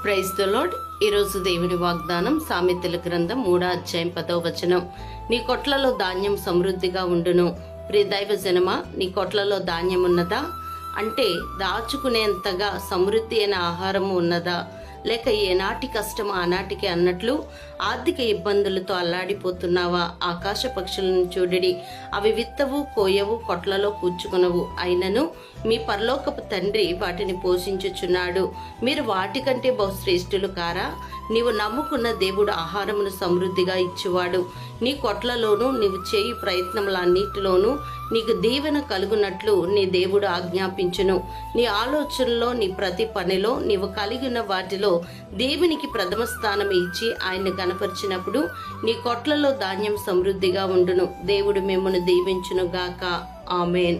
Praise the lord. ఈరోజు దేవుని వాగ్దానం సామెతల గ్రంథం 3వ అధ్యాయం 10వ వచనం. నీ కొట్లలో ధాన్యం సమృద్ధిగా ఉండును. ప్రియ దైవ జనమా, నీ కొట్లలో ధాన్యం ఉన్నదా? అంటే దాచుకునేంతగా సమృద్ధి అయిన ఆహారము ఉన్నదా? లేక ఏనాటి కష్టం ఆనాటికి అన్నట్లు ఆర్థిక ఇబ్బందులతో అల్లాడిపోతున్నావా? ఆకాశ పక్షులను చూడడి, అవి విత్తవు, కోయవు, కొట్లలో కూర్చుకునవు, అయినను మీ పరలోకపు తండ్రి వాటిని పోషించుచున్నాడు. మీరు వాటికంటే బహుశ్రేష్ఠులు కారా? నీవు నమ్ముకున్న దేవుడు ఆహారమును సమృద్ధిగా ఇచ్చువాడు. నీ కొట్లలోనూ నీవు చేయు ప్రయత్నములన్నిటిలోనూ నీకు దీవెన కలుగునట్లు నీ దేవుడు ఆజ్ఞాపించును. నీ ఆలోచనలో, నీ ప్రతి పనిలో, నీవు కలిగిన వాటిలో దేవునికి ప్రథమ స్థానం ఇచ్చి ఆయన్ని కనపరిచినప్పుడు నీ కొట్లలో ధాన్యం సమృద్ధిగా ఉండును. దేవుడు మిమ్మును దీవించును గాక. ఆమేన్.